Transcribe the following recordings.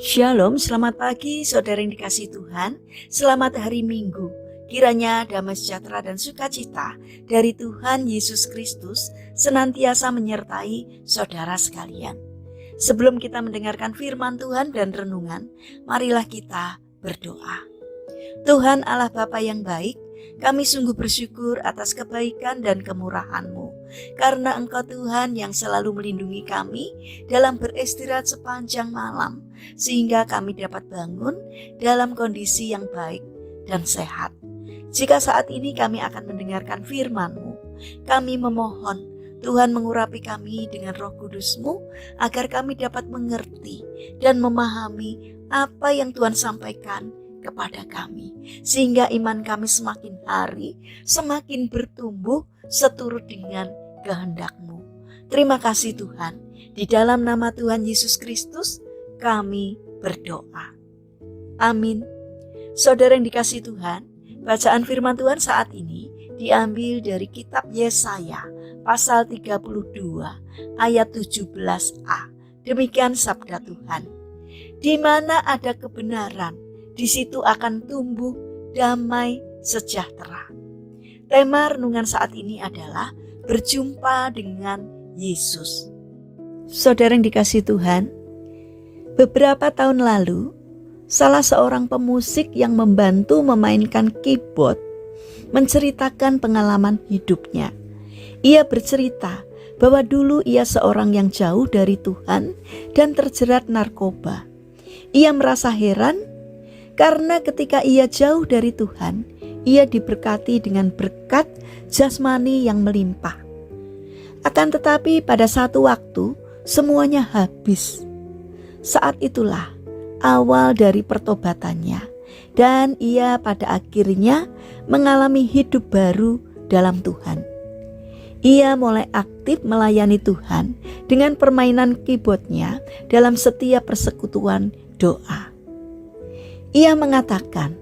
Shalom, selamat pagi saudara yang dikasihi Tuhan. Selamat hari Minggu. Kiranya damai sejahtera dan sukacita dari Tuhan Yesus Kristus senantiasa menyertai saudara sekalian. Sebelum kita mendengarkan firman Tuhan dan renungan, marilah kita berdoa. Tuhan Allah Bapa yang baik, kami sungguh bersyukur atas kebaikan dan kemurahan-Mu. Karena Engkau Tuhan yang selalu melindungi kami dalam beristirahat sepanjang malam, sehingga kami dapat bangun dalam kondisi yang baik dan sehat. Jika saat ini kami akan mendengarkan firman-Mu, kami memohon Tuhan mengurapi kami dengan Roh Kudus-Mu agar kami dapat mengerti dan memahami apa yang Tuhan sampaikan kepada kami, sehingga iman kami semakin hari semakin bertumbuh seturut dengan kehendak-Mu. Terima kasih Tuhan, di dalam nama Tuhan Yesus Kristus kami berdoa. Amin. Saudara yang dikasihi Tuhan, bacaan firman Tuhan saat ini diambil dari kitab Yesaya pasal 32 ayat 17a. Demikian sabda Tuhan. Di mana ada kebenaran, di situ akan tumbuh damai sejahtera. Tema renungan saat ini adalah berjumpa dengan Yesus. Saudara yang dikasihi Tuhan, beberapa tahun lalu, salah seorang pemusik yang membantu memainkan keyboard menceritakan pengalaman hidupnya. Ia bercerita bahwa dulu ia seorang yang jauh dari Tuhan dan terjerat narkoba. Ia merasa heran karena ketika ia jauh dari Tuhan, ia diberkati dengan berkat jasmani yang melimpah. Akan tetapi pada satu waktu semuanya habis. Saat itulah awal dari pertobatannya, dan ia pada akhirnya mengalami hidup baru dalam Tuhan. Ia mulai aktif melayani Tuhan dengan permainan keyboardnya dalam setiap persekutuan doa. Ia mengatakan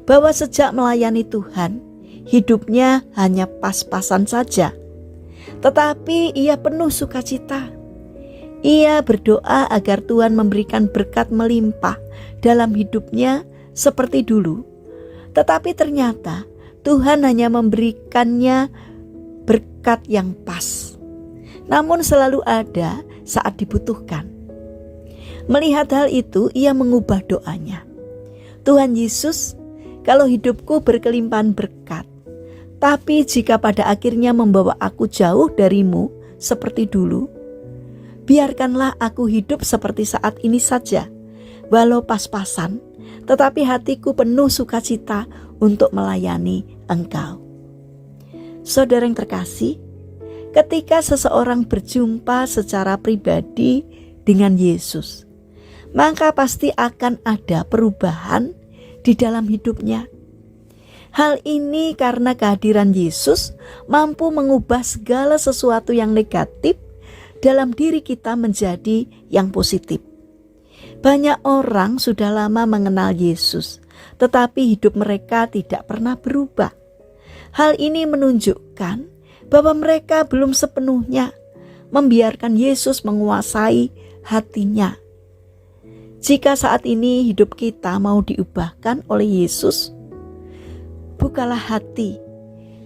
bahwa sejak melayani Tuhan, hidupnya hanya pas-pasan saja. Tetapi ia penuh sukacita. Ia berdoa agar Tuhan memberikan berkat melimpah dalam hidupnya seperti dulu. Tetapi ternyata Tuhan hanya memberikannya berkat yang pas. Namun selalu ada saat dibutuhkan. Melihat hal itu, ia mengubah doanya. Tuhan Yesus, kalau hidupku berkelimpahan berkat, tapi jika pada akhirnya membawa aku jauh darimu seperti dulu, biarkanlah aku hidup seperti saat ini saja, walau pas-pasan, tetapi hatiku penuh sukacita untuk melayani Engkau. Saudara yang terkasih, ketika seseorang berjumpa secara pribadi dengan Yesus, maka pasti akan ada perubahan di dalam hidupnya. Hal ini karena kehadiran Yesus mampu mengubah segala sesuatu yang negatif dalam diri kita menjadi yang positif. Banyak orang sudah lama mengenal Yesus, tetapi hidup mereka tidak pernah berubah. Hal ini menunjukkan bahwa mereka belum sepenuhnya membiarkan Yesus menguasai hatinya. Jika saat ini hidup kita mau diubahkan oleh Yesus, bukalah hati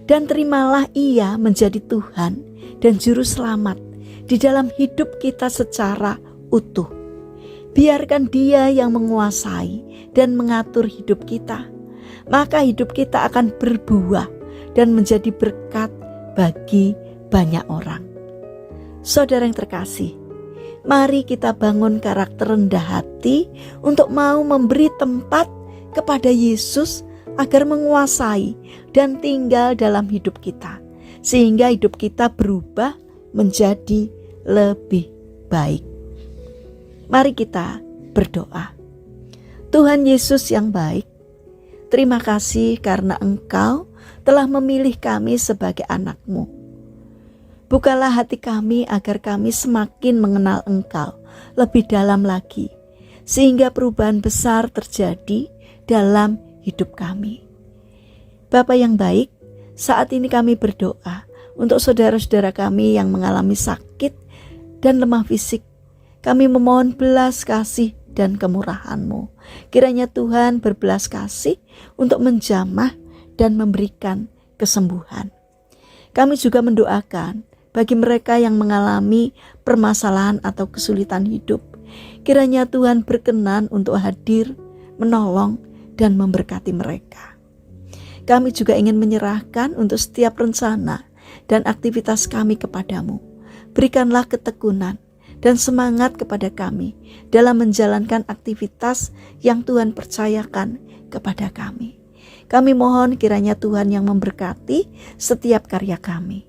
dan terimalah Ia menjadi Tuhan dan Juru Selamat di dalam hidup kita secara utuh. Biarkan Dia yang menguasai dan mengatur hidup kita, maka hidup kita akan berbuah dan menjadi berkat bagi banyak orang. Saudara yang terkasih, mari kita bangun karakter rendah hati untuk mau memberi tempat kepada Yesus agar menguasai dan tinggal dalam hidup kita, sehingga hidup kita berubah menjadi lebih baik. Mari kita berdoa. Tuhan Yesus yang baik, terima kasih karena Engkau telah memilih kami sebagai anak-Mu. Bukalah hati kami agar kami semakin mengenal Engkau lebih dalam lagi, sehingga perubahan besar terjadi dalam hidup kami. Bapa yang baik, saat ini kami berdoa untuk saudara-saudara kami yang mengalami sakit dan lemah fisik. Kami memohon belas kasih dan kemurahan-Mu. Kiranya Tuhan berbelas kasih untuk menjamah dan memberikan kesembuhan. Kami juga mendoakan bagi mereka yang mengalami permasalahan atau kesulitan hidup. Kiranya Tuhan berkenan untuk hadir, menolong, dan memberkati mereka. Kami juga ingin menyerahkan untuk setiap rencana dan aktivitas kami kepadamu. Berikanlah ketekunan dan semangat kepada kami dalam menjalankan aktivitas yang Tuhan percayakan kepada kami. Kami mohon kiranya Tuhan yang memberkati setiap karya kami.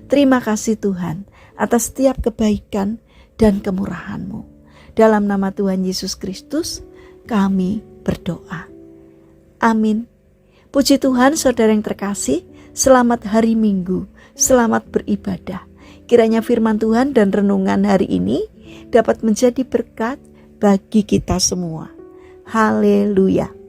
Terima kasih Tuhan atas setiap kebaikan dan kemurahan-Mu. Dalam nama Tuhan Yesus Kristus kami berdoa. Amin. Puji Tuhan, saudara yang terkasih, selamat hari Minggu, selamat beribadah. Kiranya firman Tuhan dan renungan hari ini dapat menjadi berkat bagi kita semua. Haleluya.